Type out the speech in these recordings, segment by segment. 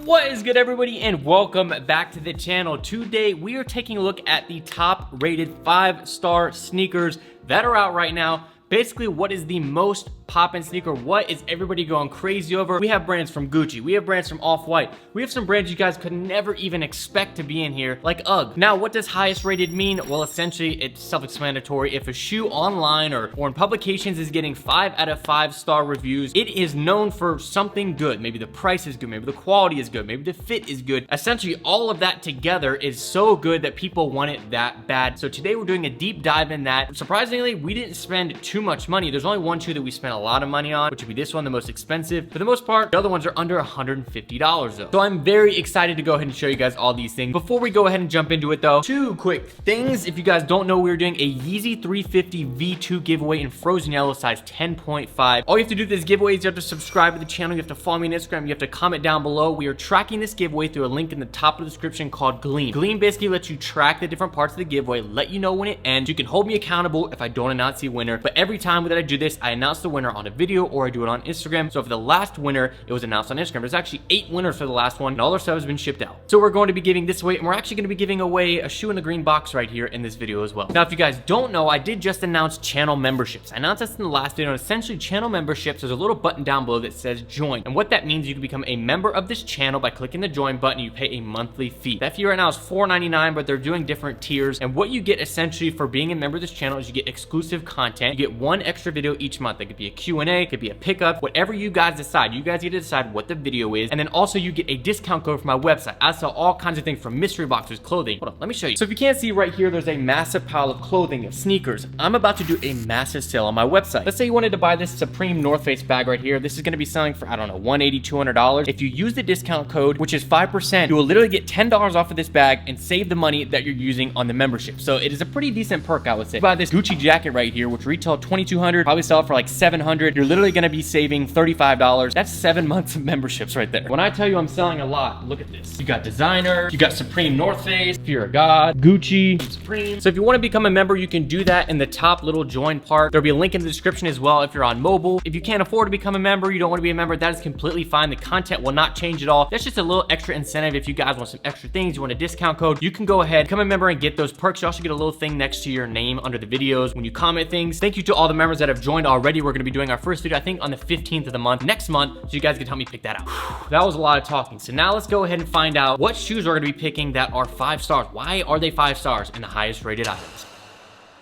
What is good, everybody, and welcome back to the channel. Today we are taking a look at the top rated 5-star sneakers that are out right now. Basically, what is the most poppin' sneaker? What is everybody going crazy over? We have brands from Gucci, we have brands from Off-White, we have some brands you guys could never even expect to be in here, like UGG. Now, what does highest rated mean? Well, essentially, it's self-explanatory. If a shoe online or in publications is getting 5 out of 5-star reviews, it is known for something good. Maybe the price is good, maybe the quality is good, maybe the fit is good. Essentially, all of that together is so good that people want it that bad. So today we're doing a deep dive in that. Surprisingly, we didn't spend too much money. There's only one shoe that we spent a lot of money on, which would be this one, the most expensive. For the most part, the other ones are under $150 though. So I'm very excited to go ahead and show you guys all these things. Before we go ahead and jump into it though, two quick things. If you guys don't know, we're doing a Yeezy 350 V2 giveaway in frozen yellow size 10.5. All you have to do with this giveaway is you have to subscribe to the channel, you have to follow me on Instagram, you have to comment down below. We are tracking this giveaway through a link in the top of the description called Gleam. Gleam basically lets you track the different parts of the giveaway, let you know when it ends. You can hold me accountable if I don't announce the winner, but every time that I do this, I announce the winner on a video or I do it on Instagram. So for the last winner, it was announced on Instagram. There's actually 8 winners for the last one, and all their stuff has been shipped out. So we're going to be giving this away, and we're actually going to be giving away a shoe in the green box right here in this video as well. Now, if you guys don't know, I did just announce channel memberships. I announced this in the last video, and essentially channel memberships, there's a little button down below that says join. And what that means, you can become a member of this channel by clicking the join button. You pay a monthly fee. That fee right now is $4.99, but they're doing different tiers. And what you get essentially for being a member of this channel is you get exclusive content. You get one extra video each month. It could be a Q&A, it could be a pickup, whatever you guys decide. You guys get to decide what the video is. And then also you get a discount code for my website. I sell all kinds of things from mystery boxes, clothing. Hold on, let me show you. So if you can't see right here, there's a massive pile of clothing, of sneakers. I'm about to do a massive sale on my website. Let's say you wanted to buy this Supreme North Face bag right here. This is gonna be selling for, I don't know, $180, $200. If you use the discount code, which is 5%, you will literally get $10 off of this bag and save the money that you're using on the membership. So it is a pretty decent perk, I would say. Buy this Gucci jacket right here, which retail $2,200, probably sell it for like $700. You're literally gonna be saving $35. That's 7 months of memberships right there. When I tell you I'm selling a lot, look at this. You got designer, you got Supreme North Face, Fear of God, Gucci, Supreme. So if you want to become a member, you can do that in the top little join part. There'll be a link in the description as well if you're on mobile. If you can't afford to become a member, you don't want to be a member, that is completely fine. The content will not change at all. That's just a little extra incentive. If you guys want some extra things, you want a discount code, you can go ahead, become a member and get those perks. You also get a little thing next to your name under the videos when you comment things. Thank you to all the members that have joined already. We're going to be doing our first video, I think, on the 15th of the month, next month, so you guys can help me pick that out. That was a lot of talking. So now let's go ahead and find out what shoes we're going to be picking that are 5 stars. Why are they 5 stars in the highest rated items?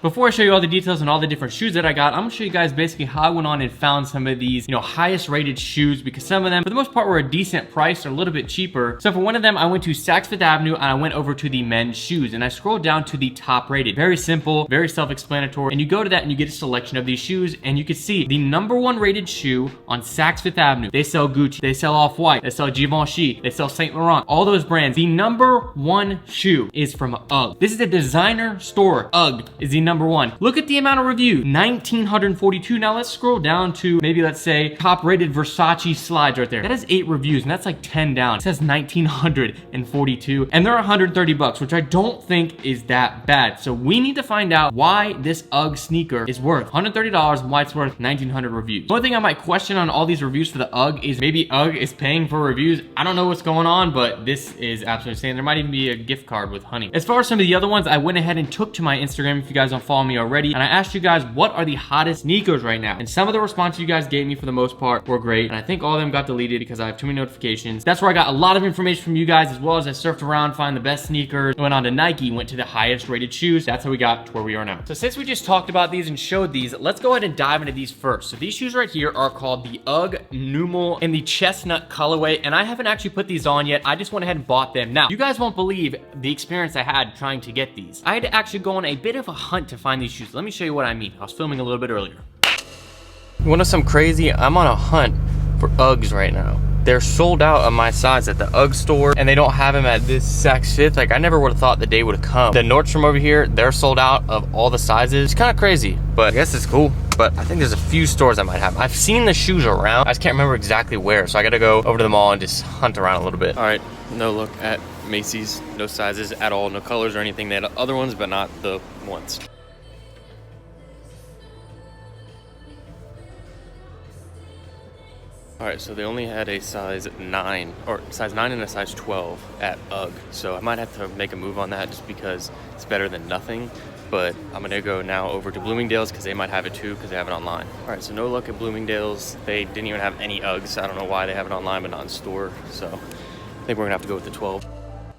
Before I show you all the details on all the different shoes that I got, I'm gonna show you guys basically how I went on and found some of these, highest rated shoes, because some of them, for the most part, were a decent price or a little bit cheaper. So for one of them, I went to Saks Fifth Avenue and I went over to the men's shoes and I scrolled down to the top rated. Very simple, very self-explanatory. And you go to that and you get a selection of these shoes and you can see the #1 rated shoe on Saks Fifth Avenue. They sell Gucci, they sell Off-White, they sell Givenchy, they sell Saint Laurent, all those brands. The #1 shoe is from UGG. This is a designer store. UGG is the #1. Look at the amount of reviews, 1,942. Now let's scroll down to maybe, let's say, top rated Versace slides right there. That has 8 reviews and that's like 10 down. It says 1,942 and they're $130, which I don't think is that bad. So we need to find out why this UGG sneaker is worth $130 and why it's worth 1,900 reviews. The only thing I might question on all these reviews for the UGG is maybe UGG is paying for reviews. I don't know what's going on, but this is absolutely insane. There might even be a gift card with honey. As far as some of the other ones, I went ahead and took to my Instagram, if you guys don't follow me already, and I asked you guys what are the hottest sneakers right now, and some of the responses you guys gave me for the most part were great, and I think all of them got deleted because I have too many notifications. That's where I got a lot of information from you guys, as well as I surfed around, find the best sneakers, went on to Nike, went to the highest rated shoes. That's how we got to where we are now. So since we just talked about these and showed these, let's go ahead and dive into these first. So these shoes right here are called the UGG Nevel in the chestnut colorway, and I haven't actually put these on yet. I just went ahead and bought them. Now, you guys won't believe the experience I had trying to get these. I had to actually go on a bit of a hunt to find these shoes. Let me show you what I mean. I was filming a little bit earlier. You want to know something crazy? I'm on a hunt for UGGs right now. They're sold out of my size at the UGG store, and they don't have them at this Saks Fifth. Like, I never would have thought the day would have come. The Nordstrom over here, they're sold out of all the sizes. It's kind of crazy, but I guess it's cool. But I think there's a few stores I might have. I've seen the shoes around. I just can't remember exactly where, so I gotta go over to the mall and just hunt around a little bit. All right, no look at Macy's. No sizes at all, no colors or anything. They had other ones, but not the ones. All right, so they only had a size 9 or size 9 and a size 12 at UGG. So I might have to make a move on that just because it's better than nothing. But I'm gonna go now over to Bloomingdale's because they might have it too because they have it online. All right, so no luck at Bloomingdale's. They didn't even have any UGGs. I don't know why they have it online but not in store. So I think we're gonna have to go with the 12.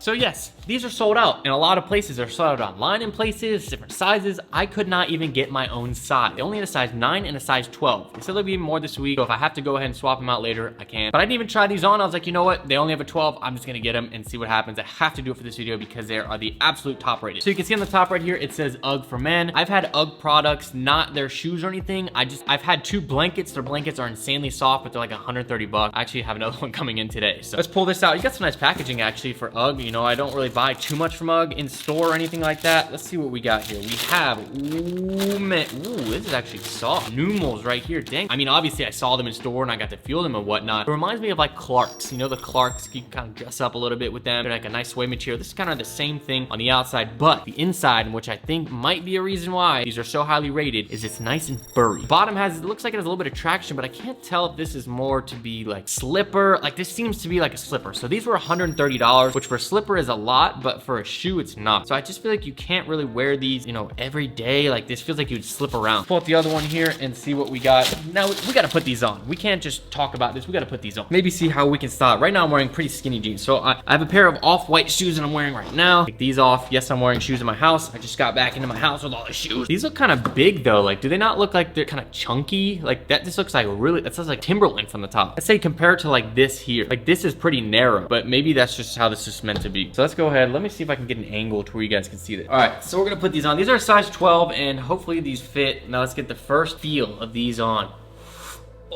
So yes, these are sold out, and a lot of places are sold out online in places, different sizes. I could not even get my own size. They only had a size 9 and a size 12. They said there'll be more this week, so if I have to go ahead and swap them out later, I can. But I didn't even try these on. I was like, you know what? They only have a 12. I'm just gonna get them and see what happens. I have to do it for this video because they are the absolute top rated. So you can see on the top right here, it says UGG for men. I've had UGG products, not their shoes or anything. I've had 2 blankets. Their blankets are insanely soft, but they're like 130 bucks. I actually have another one coming in today. So let's pull this out. You got some nice packaging actually for UGG. You know, I don't really buy too much from UGG in store or anything like that. Let's see what we got here. We have, ooh, man, ooh, this is actually soft. Numels right here, dang. I mean, obviously I saw them in store and I got to feel them and whatnot. It reminds me of like Clarks. You know, the Clarks, you can kind of dress up a little bit with them. They're like a nice suede material. This is kind of the same thing on the outside, but the inside, which I think might be a reason why these are so highly rated, is it's nice and furry. The bottom has, it looks like it has a little bit of traction, but I can't tell if this is more to be like slipper. Like this seems to be like a slipper. So these were $130, which for a slipper is a lot, but for a shoe, it's not. So I just feel like you can't really wear these, you know, every day. Like this feels like you'd slip around. Pull up the other one here and see what we got. Now we got to put these on. We can't just talk about this. We got to put these on. Maybe see how we can style it. Right now I'm wearing pretty skinny jeans. So I have a pair of off-white shoes that I'm wearing right now. Take these off. Yes, I'm wearing shoes in my house. I just got back into my house with all the shoes. These look kind of big though. Like, do they not look like they're kind of chunky? Like that just looks like really, that says like Timberland from the top. Let's say compare it to like this here. Like this is pretty narrow, but maybe that's just how this is meant to be. So let's go ahead. Let me see if I can get an angle to where you guys can see this. All right, so we're gonna put these on. These are size 12 and hopefully these fit. Now let's get the first feel of these on.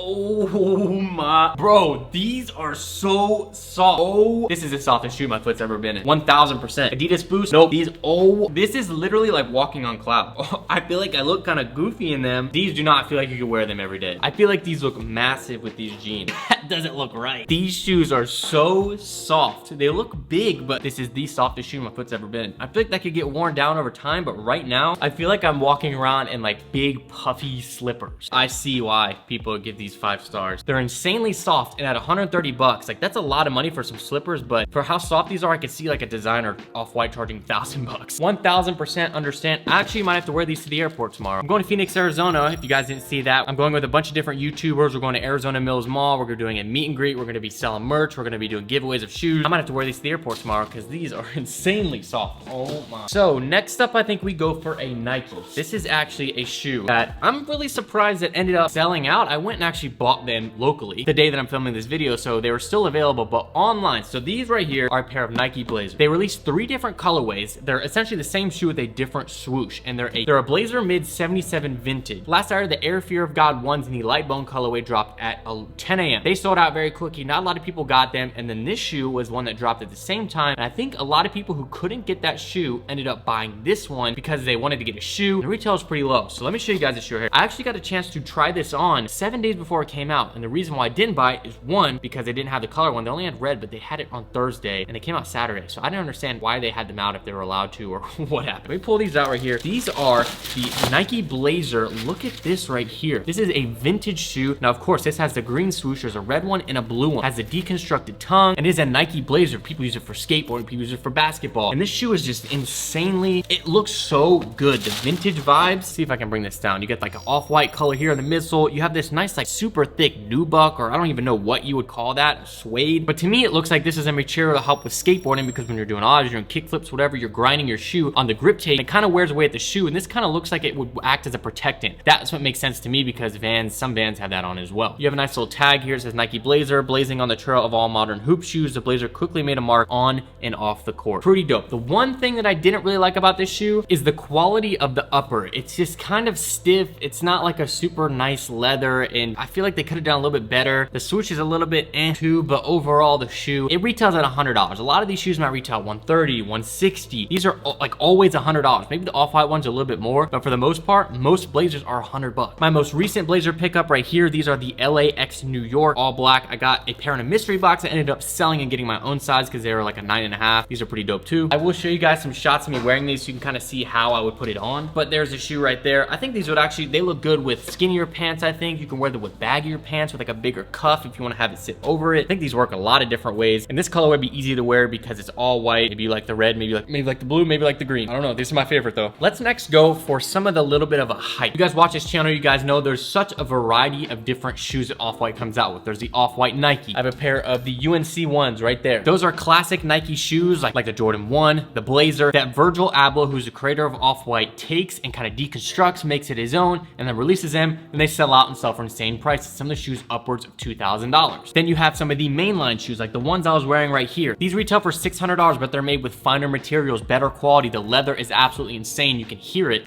Oh my, bro, these are so soft. Oh, this is the softest shoe my foot's ever been in. 1000%. Adidas Boost, nope. These, oh, this is literally like walking on cloud. Oh, I feel like I look kind of goofy in them. These do not feel like you could wear them every day. I feel like these look massive with these jeans. That doesn't look right. These shoes are so soft. They look big, but this is the softest shoe my foot's ever been in. I feel like that could get worn down over time, but right now, I feel like I'm walking around in like big puffy slippers. I see why people give these 5 stars. They're insanely soft, and at 130 bucks, like that's a lot of money for some slippers, but for how soft these are, I could see like a designer off-white charging 1,000 bucks. 1000% understand. I actually might have to wear these to the airport tomorrow. I'm going to Phoenix, Arizona. If you guys didn't see that, I'm going with a bunch of different YouTubers. We're going to Arizona Mills Mall. We're doing a meet and greet. We're going to be selling merch. We're going to be doing giveaways of shoes. I might have to wear these to the airport tomorrow because these are insanely soft. Oh my. So next up, I think we go for a Nike. This is actually a shoe that I'm really surprised it ended up selling out. I went and actually bought them locally the day that I'm filming this video, so they were still available, but online. So these right here are a pair of Nike Blazers. They released 3 different colorways. They're essentially the same shoe with a different swoosh, and they're a Blazer mid 77 vintage. Last I heard, the Air Fear of God ones in the light bone colorway dropped at 10 a.m. They sold out very quickly. Not a lot of people got them, and then this shoe was one that dropped at the same time, and I think a lot of people who couldn't get that shoe ended up buying this one because they wanted to get a shoe. The retail is pretty low, so let me show you guys the shoe here. I actually got a chance to try this on 7 days before it came out, and the reason why I didn't buy it is, one, because they didn't have the color one. They only had red, but they had it on Thursday, and they came out Saturday, so I didn't understand why they had them out if they were allowed to or what happened. Let me pull these out right here. These are the Nike Blazer. Look at this right here. This is a vintage shoe. Now, of course, this has the green swoosh. There's a red one and a blue one. It has a deconstructed tongue, and it is a Nike Blazer. People use it for skateboarding. People use it for basketball, and this shoe is just insanely, it looks so good. The vintage vibes. See if I can bring this down. You get like an off-white color here in the midsole. You have this nice, like super thick nubuck, or I don't even know what you would call that, suede. But to me, it looks like this is a material to help with skateboarding, because when you're doing odds, you're doing kick flips, whatever, you're grinding your shoe on the grip tape. It kind of wears away at the shoe, and this kind of looks like it would act as a protectant. That's what makes sense to me, because some Vans have that on as well. You have a nice little tag here. It says Nike Blazer, blazing on the trail of all modern hoop shoes. The Blazer quickly made a mark on and off the court. Pretty dope. The one thing that I didn't really like about this shoe is the quality of the upper. It's just kind of stiff. It's not like a super nice leather, and I feel like they could have done a little bit better. The swoosh is a little bit too, but overall the shoe, it retails at $100. A lot of these shoes might retail $130, $160. These are like always $100. Maybe the off-white ones are a little bit more, but for the most part, most Blazers are $100. My most recent Blazer pickup right here, these are the LAX New York, all black. I got a pair in a mystery box. I ended up selling and getting my own size because they were like a 9.5. These are pretty dope too. I will show you guys some shots of me wearing these so you can kind of see how I would put it on, but there's a shoe right there. I think these would actually, they look good with skinnier pants. I think you can wear them with baggier pants with like a bigger cuff if you want to have it sit over it. I think these work a lot of different ways, and this color would be easy to wear because it's all white. Maybe you like the red, maybe like the blue, maybe like the green. I don't know. This is my favorite though. Let's next go for some of the little bit of a hype. You guys watch this channel, you guys know there's such a variety of different shoes that Off-White comes out with. There's the Off-White Nike. I have a pair of the UNC ones right there. Those are classic Nike shoes like the Jordan 1, the Blazer, that Virgil Abloh, who's the creator of Off-White, takes and kind of deconstructs, makes it his own, and then releases them, and they sell out and sell for insane prices. Some of the shoes upwards of $2,000. Then you have some of the mainline shoes, like the ones I was wearing right here. These retail for $600, but they're made with finer materials, better quality. The leather is absolutely insane. You can hear it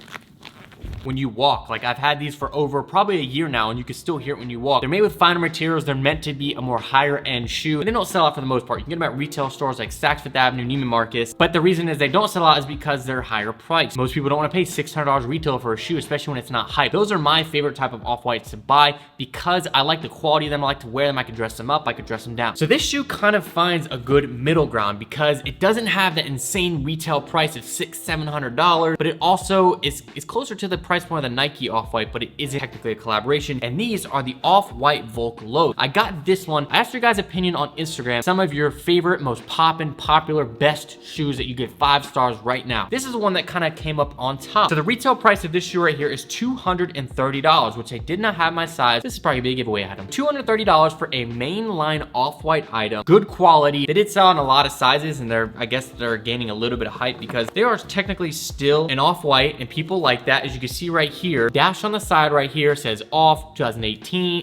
when you walk. Like, I've had these for over probably a year now, and you can still hear it when you walk. They're made with finer materials. They're meant to be a more higher end shoe, and they don't sell out for the most part. You can get them at retail stores like Saks Fifth Avenue, Neiman Marcus, but the reason is they don't sell out is because they're higher priced. Most people don't want to pay $600 retail for a shoe, especially when it's not hype. Those are my favorite type of Off-Whites to buy because I like the quality of them. I like to wear them. I can dress them up. I can dress them down. So this shoe kind of finds a good middle ground because it doesn't have that insane retail price of $600-700, but it also is closer to the price point of the Nike Off-White, but it isn't technically a collaboration. And these are the Off-White Volk Lows. I got this one. I asked your guys' opinion on Instagram, some of your favorite, most poppin', popular, best shoes that you get 5 stars right now. This is the one that kind of came up on top. So the retail price of this shoe right here is $230, which I did not have my size. This is probably a big giveaway item. $230 for a mainline Off-White item. Good quality. They did sell in a lot of sizes, and I guess they're gaining a little bit of hype because they are technically still an Off-White, and people like that. As you can see right here, dash on the side right here says off 2018.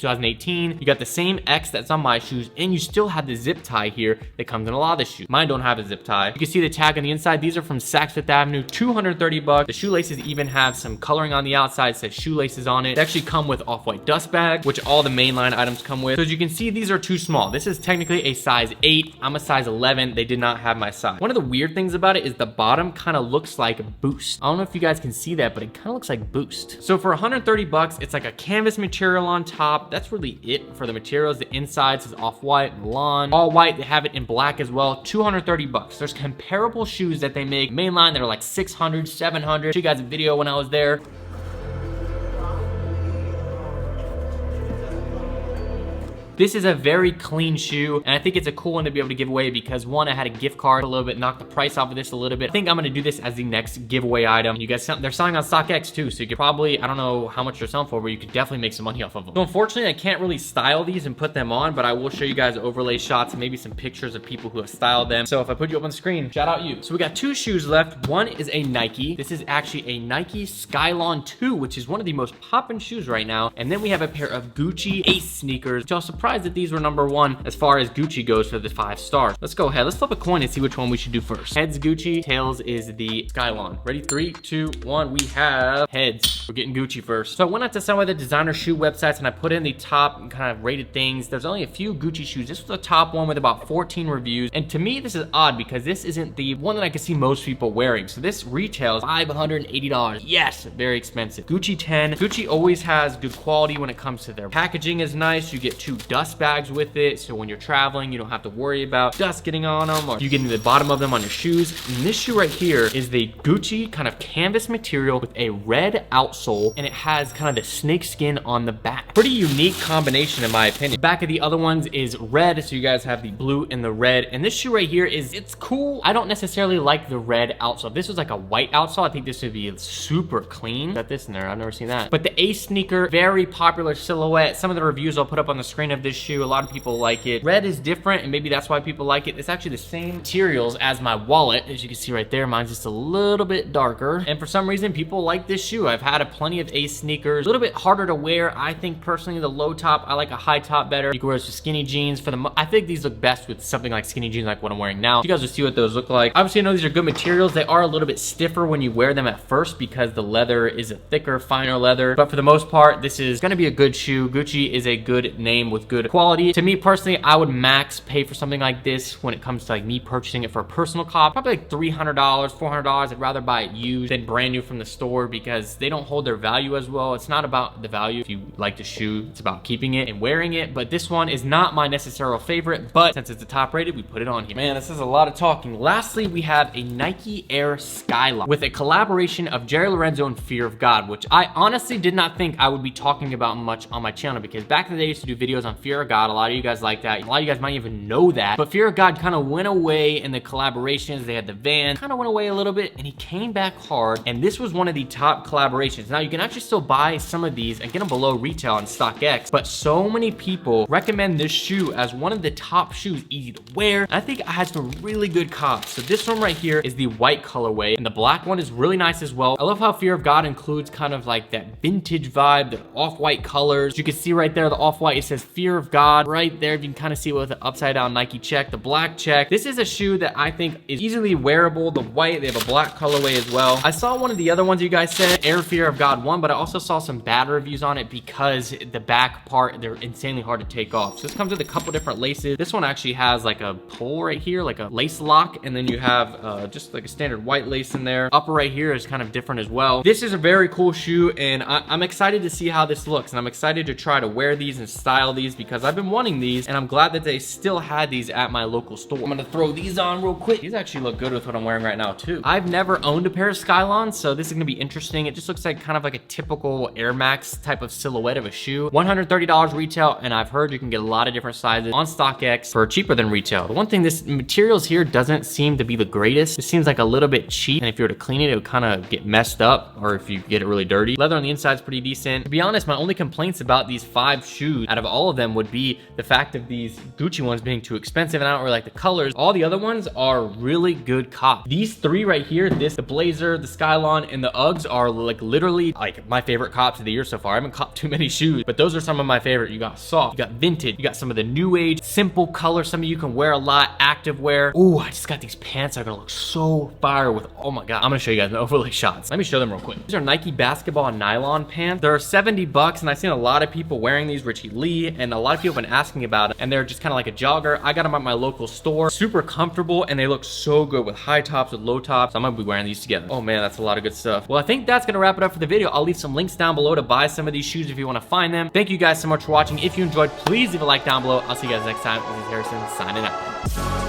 You got the same X that's on my shoes, and you still have the zip tie here that comes in a lot of the shoes. Mine don't have a zip tie. You can see the tag on the inside. These are from Saks Fifth Avenue, $230. The shoelaces even have some coloring on the outside. It says shoelaces on it. They actually come with Off-White dust bag, which all the mainline items come with. So as you can see, these are too small. This is technically a size 8. I'm a size 11. They did not have my size. One of the weird things about it is the bottom kind of looks like a Boost. I don't know if you guys can see that, but it kind of looks like Boost. So for $130, it's like a canvas material on top. That's really it for the materials. The inside says Off-White, Milan, all white. They have it in black as well. $230. There's comparable shoes that they make mainline that are like $600, $700. I'll show you guys a video when I was there. This is a very clean shoe, and I think it's a cool one to be able to give away because one, I had a gift card a little bit, knocked the price off of this a little bit. I think I'm gonna do this as the next giveaway item. You guys, they're selling on StockX too, so you could probably, I don't know how much they're selling for, but you could definitely make some money off of them. So unfortunately, I can't really style these and put them on, but I will show you guys overlay shots and maybe some pictures of people who have styled them. So if I put you up on the screen, shout out you. So we got 2 shoes left. One is a Nike. This is actually a Nike Skylon 2, which is one of the most poppin' shoes right now. And then we have a pair of Gucci Ace sneakers, which I was surprised that these were number 1 as far as Gucci goes for the 5 stars. Let's go ahead. Let's flip a coin and see which one we should do first. Heads Gucci, tails is the Skylon. Ready? 3, 2, 1. We have heads. We're getting Gucci first. So I went out to some of the designer shoe websites and I put in the top kind of rated things. There's only a few Gucci shoes. This was the top one with about 14 reviews. And to me, this is odd because this isn't the one that I can see most people wearing. So this retails $580. Yes, very expensive. Gucci 10. Gucci always has good quality when it comes to their packaging is nice. You get 2 dust bags with it, so when you're traveling, you don't have to worry about dust getting on them or you getting to the bottom of them on your shoes. And this shoe right here is the Gucci kind of canvas material with a red outsole, and it has kind of the snake skin on the back. Pretty unique combination in my opinion. The back of the other ones is red, so you guys have the blue and the red. And this shoe right here it's cool. I don't necessarily like the red outsole. If this was like a white outsole, I think this would be super clean. Got this in there, I've never seen that. But the Ace sneaker, very popular silhouette. Some of the reviews I'll put up on the screen of this shoe, a lot of people like it. Red is different, and maybe that's why people like it. It's actually the same materials as my wallet. As you can see right there, mine's just a little bit darker. And for some reason, people like this shoe. I've had plenty of Ace sneakers. A little bit harder to wear. I think personally, the low top, I like a high top better. You can wear this with skinny jeans. I think these look best with something like skinny jeans like what I'm wearing now. You guys will see what those look like. Obviously, I know these are good materials. They are a little bit stiffer when you wear them at first because the leather is a thicker, finer leather. But for the most part, this is gonna be a good shoe. Gucci is a good name with good quality. To me personally, I would max pay for something like this when it comes to like me purchasing it for a personal cop, probably like $300, $400. I'd rather buy it used than brand new from the store because they don't hold their value as well. It's not about the value if you like the shoe, it's about keeping it and wearing it. But this one is not my necessary favorite, but since it's the top rated, we put it on here. Man, this is a lot of talking. Lastly, we have a Nike Air Skyline with a collaboration of Jerry Lorenzo and Fear of God, which I honestly did not think I would be talking about much on my channel, because back in the day I used to do videos on Fear of God. A lot of you guys like that. A lot of you guys might even know that, but Fear of God kind of went away in the collaborations. They had the van, kind of went away a little bit, and he came back hard, and this was one of the top collaborations. Now you can actually still buy some of these and get them below retail on StockX, but so many people recommend this shoe as one of the top shoes, easy to wear. I think I had some really good cops. So this one right here is the white colorway, and the black one is really nice as well. I love how Fear of God includes kind of like that vintage vibe, the off-white colors. You can see right there, the off-white, it says Fear of God right there. You can kind of see it with the upside down Nike check, the black check. This is a shoe that I think is easily wearable. The white, they have a black colorway as well. I saw one of the other ones you guys said, Air Fear of God 1, but I also saw some bad reviews on it because the back part, they're insanely hard to take off. So this comes with a couple different laces. This one actually has like a pull right here, like a lace lock, and then you have just like a standard white lace in there. Upper right here is kind of different as well. This is a very cool shoe, and I'm excited to see how this looks, and I'm excited to try to wear these and style these because I've been wanting these, and I'm glad that they still had these at my local store. I'm gonna throw these on real quick. These actually look good with what I'm wearing right now too. I've never owned a pair of Skylons, so this is gonna be interesting. It just looks like kind of like a typical Air Max type of silhouette of a shoe. $130 retail, and I've heard you can get a lot of different sizes on StockX for cheaper than retail. The one thing, this materials here doesn't seem to be the greatest. It seems like a little bit cheap, and if you were to clean it, it would kind of get messed up, or if you get it really dirty. Leather on the inside is pretty decent. To be honest, my only complaints about these 5 shoes out of all of them would be the fact of these Gucci ones being too expensive, and I don't really like the colors. All the other ones are really good cop. These 3 right here, the Blazer, the Skylon, and the Uggs are like literally like my favorite cops of the year so far. I haven't copped too many shoes, but those are some of my favorite. You got soft, you got vintage, you got some of the new age, simple color, some of you can wear a lot, active wear. Ooh, I just got these pants that are gonna look so fire with, oh my God. I'm gonna show you guys the overlay shots. Let me show them real quick. These are Nike basketball nylon pants. They're 70 bucks, and I've seen a lot of people wearing these, Richie Lee, and a lot of people have been asking about it, and they're just kind of like a jogger. I got them at my local store. Super comfortable, and they look so good with high tops, with low tops. I'm gonna be wearing these together. Oh man, that's a lot of good stuff. Well, I think that's gonna wrap it up for the video. I'll leave some links down below to buy some of these shoes if you wanna find them. Thank you guys so much for watching. If you enjoyed, please leave a like down below. I'll see you guys next time. This is Harrison signing out.